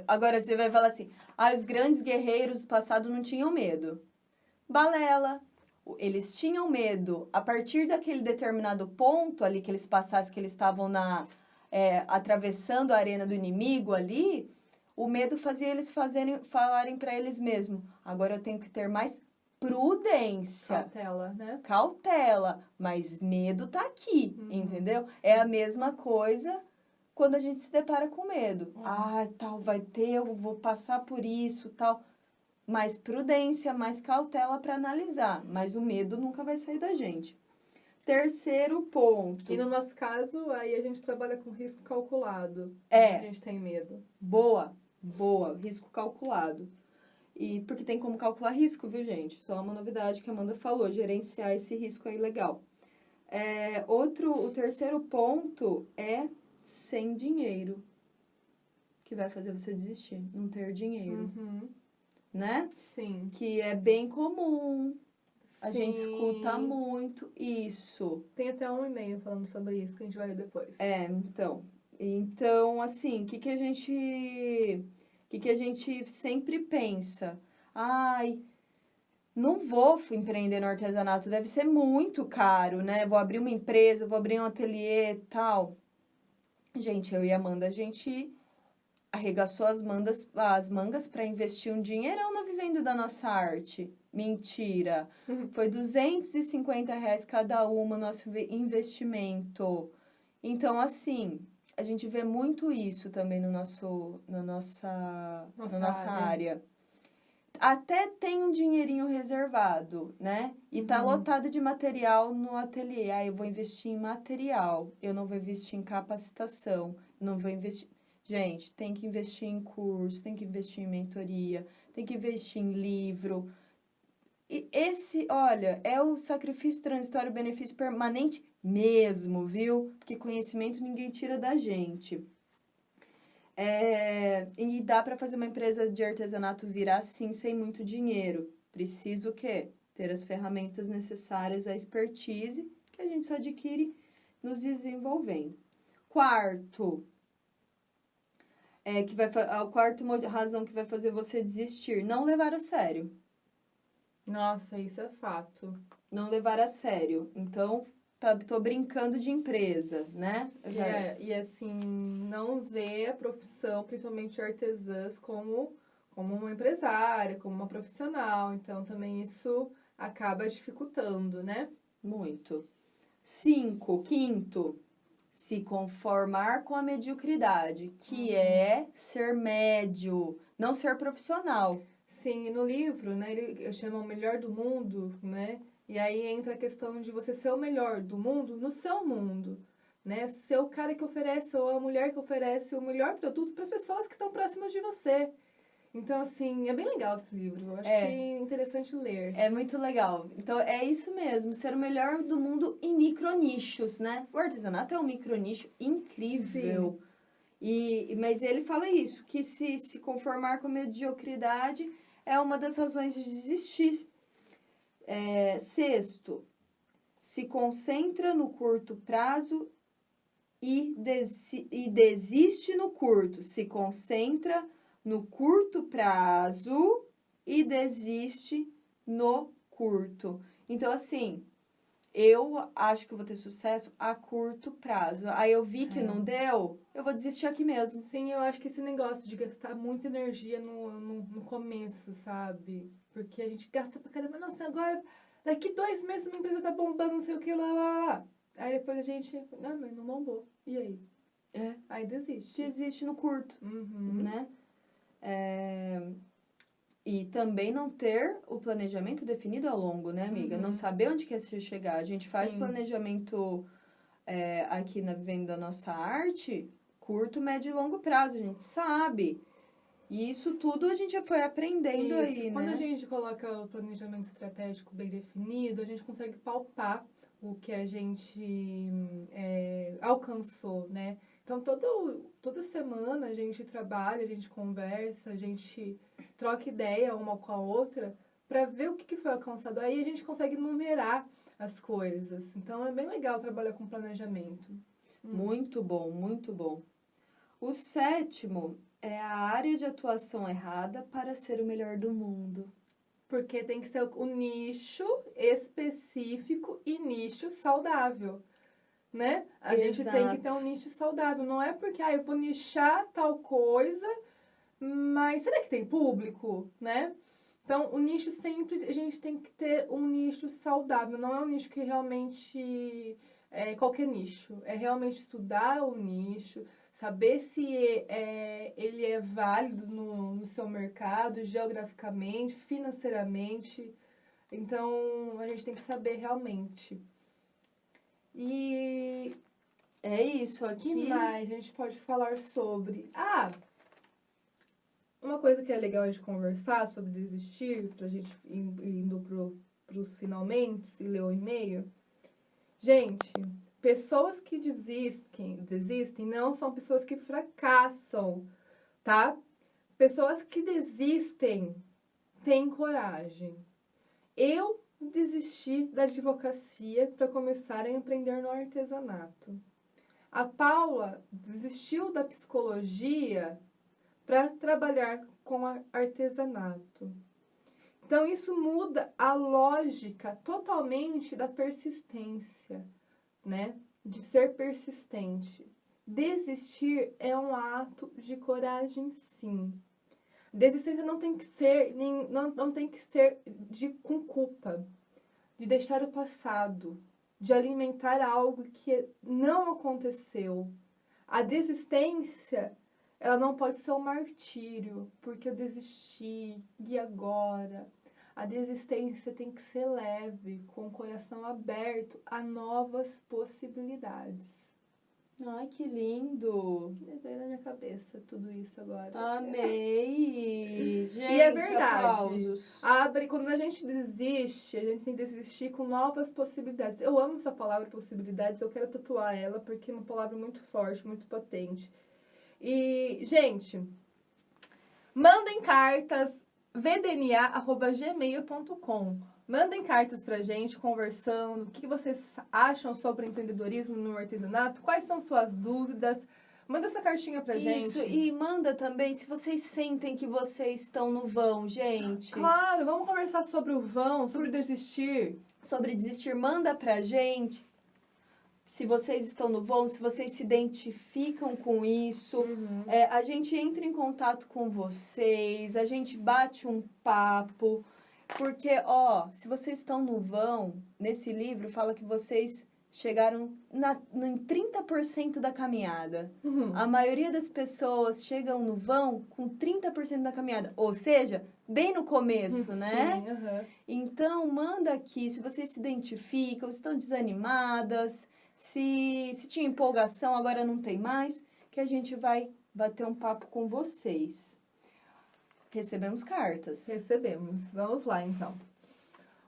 Agora você vai falar assim: os grandes guerreiros do passado não tinham medo. Balela. Eles tinham medo. A partir daquele determinado ponto ali que eles passassem, que eles estavam atravessando a arena do inimigo ali, o medo fazia eles falarem para eles mesmos: agora eu tenho que ter mais prudência. Cautela, né? Cautela. Mas medo tá aqui, entendeu? Sim. É a mesma coisa quando a gente se depara com medo. Tal, vai ter, eu vou passar por isso, tal. Mais prudência, mais cautela para analisar. Mas o medo nunca vai sair da gente. Terceiro ponto. E no nosso caso, aí a gente trabalha com risco calculado. A gente tem medo. Boa. Risco calculado. E porque tem como calcular risco, viu, gente? Só uma novidade que a Amanda falou, gerenciar esse risco aí legal. O terceiro ponto é sem dinheiro. Que vai fazer você desistir, não ter dinheiro. Uhum. Né? Sim. Que é bem comum. A Sim. gente escuta muito isso. Tem até um e-mail falando sobre isso, que a gente vai ler depois. Então, assim, o que a gente sempre pensa? Não vou empreender no artesanato, deve ser muito caro, né? Vou abrir uma empresa, vou abrir um ateliê e tal. Gente, eu e a Amanda, a gente arregaçou as mangas para investir um dinheirão na vivendo da nossa arte. Mentira. Foi R$250 cada uma nosso investimento. Então, assim, a gente vê muito isso também na nossa área. Até tem um dinheirinho reservado, né? E tá lotado de material no ateliê. Eu vou investir em material. Eu não vou investir em capacitação. Não vou investir... Gente, tem que investir em curso, tem que investir em mentoria, tem que investir em livro. E esse, olha, é o sacrifício transitório, benefício permanente mesmo, viu? Porque conhecimento ninguém tira da gente. E dá para fazer uma empresa de artesanato virar assim, sem muito dinheiro. Preciso o quê? Ter as ferramentas necessárias, a expertise, que a gente só adquire nos desenvolvendo. Quarta razão que vai fazer você desistir, não levar a sério. Nossa, isso é fato. Não levar a sério. Então, tô brincando de empresa, né? E assim, não ver a profissão, principalmente artesãs, como uma empresária, como uma profissional. Então, também isso acaba dificultando, né? Muito. Quinto, se conformar com a mediocridade, que é ser médio, não ser profissional. Sim, e no livro, né, ele chama o melhor do mundo, né? E aí entra a questão de você ser o melhor do mundo no seu mundo, né? Ser o cara que oferece ou a mulher que oferece o melhor produto para as pessoas que estão próximas de você. Então, assim, é bem legal esse livro. Eu acho que é interessante ler. É muito legal. Então, é isso mesmo, ser o melhor do mundo em micronichos, né? O artesanato é um micronicho incrível. Mas ele fala isso, que se conformar com a mediocridade é uma das razões de desistir. Sexto, se concentra no curto prazo e desiste no curto. Se concentra no curto prazo e desiste no curto. Então, assim, eu acho que eu vou ter sucesso a curto prazo. Aí eu vi que não deu, eu vou desistir aqui mesmo. Sim, eu acho que esse negócio de gastar muita energia no começo, sabe? Porque a gente gasta pra caramba. Nossa, agora, daqui 2 meses minha empresa tá bombando, não sei o que, lá. Aí depois a gente, mas não bombou. E aí? Aí desiste. Desiste no curto, Uhum. né? E também não ter o planejamento definido ao longo, né, amiga? Não saber onde quer se chegar. A gente faz Sim. planejamento aqui na Vivendo a Nossa Arte, curto, médio e longo prazo, a gente sabe. E isso tudo a gente já foi aprendendo Isso. aí, Quando né? a gente coloca o planejamento estratégico bem definido, a gente consegue palpar o que a gente alcançou, né? Então, toda semana a gente trabalha, a gente conversa, a gente troca ideia uma com a outra para ver o que foi alcançado. Aí a gente consegue numerar as coisas. Então, é bem legal trabalhar com planejamento. Muito bom, muito bom. O 7º é a área de atuação errada para ser o melhor do mundo. Porque tem que ser o nicho específico e nicho saudável, né? A gente tem que ter um nicho saudável. Não é porque, eu vou nichar tal coisa, mas será que tem público, né? Então, o nicho sempre, a gente tem que ter um nicho saudável. Não é um nicho que realmente é qualquer nicho. É realmente estudar o nicho, saber se ele é válido no seu mercado, geograficamente, financeiramente. Então, a gente tem que saber realmente. E É isso aqui. que mais a gente pode falar sobre? Uma coisa que é legal a gente conversar sobre desistir, pra gente indo pros finalmente e ler o e-mail. Gente, pessoas que desistem não são pessoas que fracassam, tá? Pessoas que desistem têm coragem. Eu desisti da advocacia para começar a empreender no artesanato. A Paula desistiu da psicologia para trabalhar com artesanato. Então, isso muda a lógica totalmente da persistência, né? De ser persistente. Desistir é um ato de coragem, sim. Desistência não tem que ser, não tem que ser com culpa, de deixar o passado, de alimentar algo que não aconteceu. A desistência, ela não pode ser um martírio, porque eu desisti, e agora? A desistência tem que ser leve, com o coração aberto a novas possibilidades. Ai, que lindo! Veio na minha cabeça tudo isso agora. Amei! Gente, E é verdade. aplausos. Quando a gente desiste, a gente tem que desistir com novas possibilidades. Eu amo essa palavra possibilidades, eu quero tatuar ela porque é uma palavra muito forte, muito potente. E, gente, mandem cartas vdna@gmail.com. Mandem cartas pra gente, conversando, o que vocês acham sobre empreendedorismo no artesanato, quais são suas dúvidas. Manda essa cartinha pra gente. Isso, e manda também se vocês sentem que vocês estão no vão, gente. Claro, vamos conversar sobre o vão, sobre desistir. Sobre desistir, manda pra gente. Se vocês estão no vão, se vocês se identificam com isso. A gente entra em contato com vocês, a gente bate um papo. Porque, se vocês estão no vão, nesse livro fala que vocês chegaram em 30% da caminhada. A maioria das pessoas chegam no vão com 30% da caminhada. Ou seja, bem no começo, né? Sim, Então, manda aqui se vocês se identificam, se estão desanimadas, se tinha empolgação, agora não tem mais, que a gente vai bater um papo com vocês. Recebemos cartas. Recebemos. Vamos lá, então.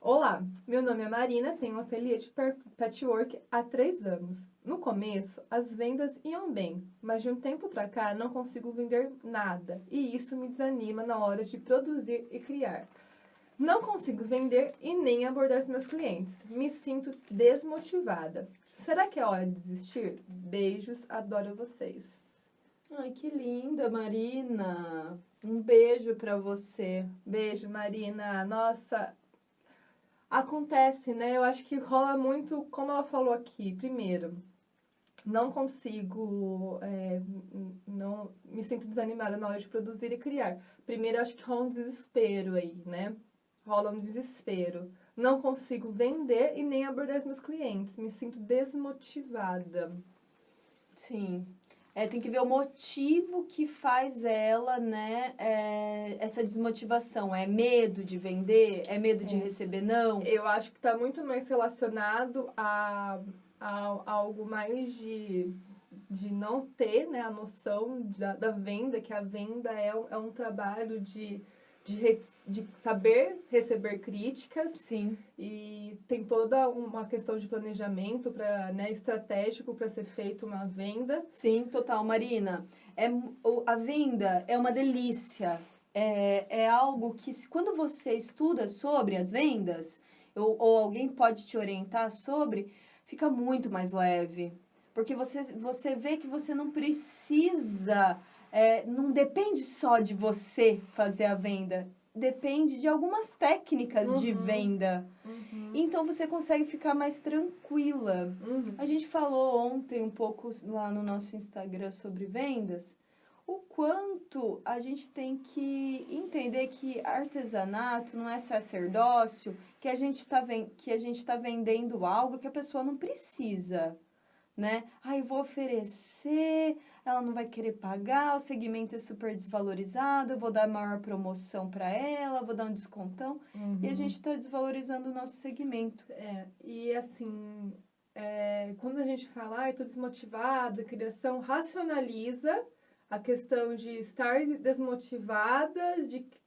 Olá, meu nome é Marina, tenho um ateliê de patchwork há 3 anos. No começo, as vendas iam bem, mas de um tempo pra cá não consigo vender nada e isso me desanima na hora de produzir e criar. Não consigo vender e nem abordar os meus clientes. Me sinto desmotivada. Será que é hora de desistir? Beijos, adoro vocês. Ai, que linda, Marina. Um beijo pra você. Beijo, Marina. Nossa, acontece, né? Eu acho que rola muito, como ela falou aqui. Primeiro, não consigo, não me sinto desanimada na hora de produzir e criar. Primeiro, eu acho que rola um desespero aí, né? Rola um desespero. Não consigo vender e nem abordar os meus clientes. Me sinto desmotivada. Sim. Tem que ver o motivo que faz ela, né, essa desmotivação. É medo de vender? É medo de receber não? Eu acho que está muito mais relacionado a algo mais de não ter, né, a noção da venda, que a venda é um trabalho de saber receber críticas. Sim. E tem toda uma questão de planejamento né, estratégico para ser feita uma venda. Sim, total. Marina, a venda é uma delícia. É algo que, quando você estuda sobre as vendas, ou alguém pode te orientar sobre, fica muito mais leve. Porque você vê que você não precisa, não depende só de você fazer a venda. Depende de algumas técnicas de venda. Então, você consegue ficar mais tranquila. A gente falou ontem um pouco lá no nosso Instagram sobre vendas. O quanto a gente tem que entender que artesanato não é sacerdócio, que a gente tá vendendo algo que a pessoa não precisa, né? Eu vou oferecer, ela não vai querer pagar, o segmento é super desvalorizado, eu vou dar maior promoção para ela, vou dar um descontão. E a gente está desvalorizando o nosso segmento. E assim, quando a gente fala, tô desmotivada, criação, racionaliza a questão de estar desmotivada,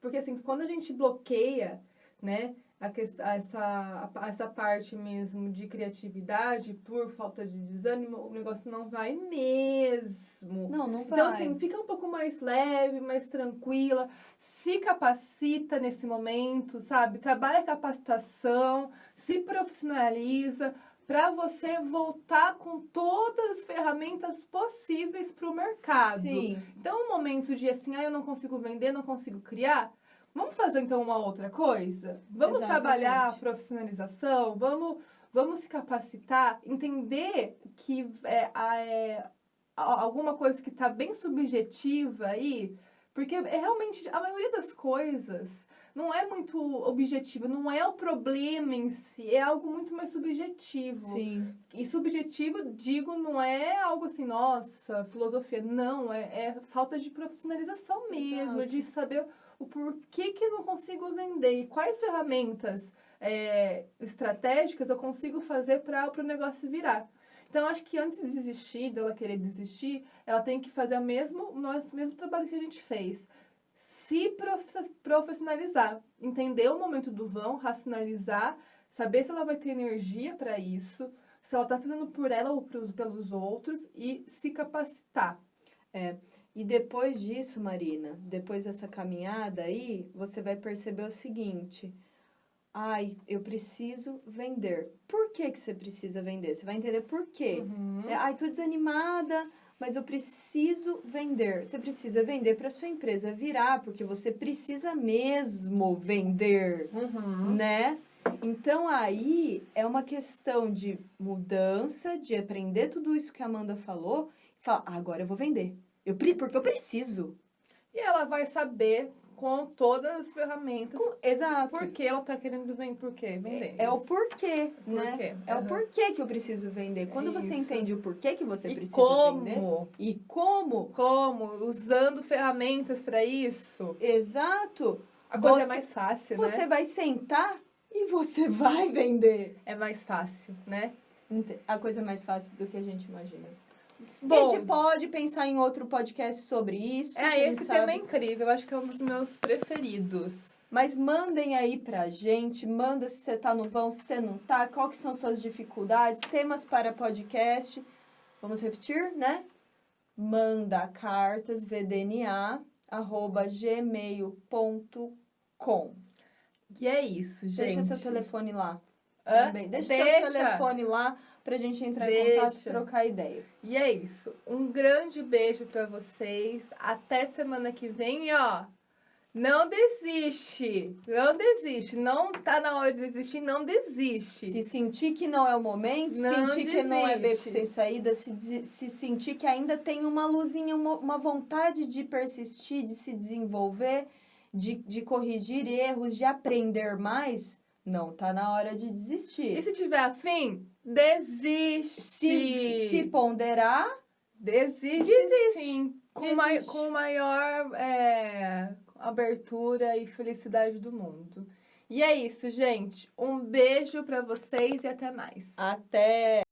porque assim, quando a gente bloqueia, né, essa parte mesmo de criatividade por falta de desânimo, o negócio não vai mesmo. Não vai. Então, assim, fica um pouco mais leve, mais tranquila, se capacita nesse momento, sabe? Trabalha a capacitação, se profissionaliza, para você voltar com todas as ferramentas possíveis para o mercado. Sim. Então, um momento de assim, eu não consigo vender, não consigo criar, vamos fazer então uma outra coisa? Vamos trabalhar a profissionalização, vamos se capacitar, entender que alguma coisa que está bem subjetiva aí, porque realmente a maioria das coisas não é muito objetiva, não é o problema em si, é algo muito mais subjetivo. Sim. E subjetivo, digo, não é algo assim, nossa, filosofia. Não, é falta de profissionalização mesmo, de saber o porquê que eu não consigo vender e quais ferramentas estratégicas eu consigo fazer para o negócio virar. Então, acho que antes de desistir, dela querer desistir, ela tem que fazer o mesmo trabalho que a gente fez. Se profissionalizar, entender o momento do vão, racionalizar, saber se ela vai ter energia para isso, se ela está fazendo por ela ou pelos outros e se capacitar. E depois disso, Marina, depois dessa caminhada aí, você vai perceber o seguinte: eu preciso vender. Por que você precisa vender? Você vai entender por quê. Tô desanimada, mas eu preciso vender. Você precisa vender para sua empresa virar, porque você precisa mesmo vender, né? Então, aí é uma questão de mudança, de aprender tudo isso que a Amanda falou, e falar, agora eu vou vender. Porque eu preciso. E ela vai saber com todas as ferramentas. Exato. Por que ela tá querendo vender? Por quê? Vender. É o porquê, né? Porquê. É o porquê que eu preciso vender. Quando você entende o porquê que você precisa vender. E como? Como? Usando ferramentas para isso. Exato. A coisa é mais fácil, né? Você vai sentar e você vai vender. É mais fácil, né? A coisa é mais fácil do que a gente imagina. Bom, a gente pode pensar em outro podcast sobre isso. Esse tema é incrível. Eu acho que é um dos meus preferidos. Mas mandem aí pra gente. Manda se você tá no vão, se você não tá. Qual que são suas dificuldades. Temas para podcast. Vamos repetir, né? Manda cartas vdna@gmail.com. E é isso, gente. Deixa seu telefone lá. Também. Deixa seu telefone lá pra gente entrar em contato e trocar ideia. E é isso. Um grande beijo pra vocês. Até semana que vem. E não desiste. Não desiste. Não tá na hora de desistir, não desiste. Se sentir que não é o momento, sentir que não é beco sem saída, se sentir que ainda tem uma luzinha, uma vontade de persistir, de se desenvolver, de corrigir erros, de aprender mais, não tá na hora de desistir. E se tiver afim, desiste. Se ponderar, Desiste. Sim. Desiste. Com maior abertura e felicidade do mundo. E é isso, gente. Um beijo pra vocês e até mais. Até!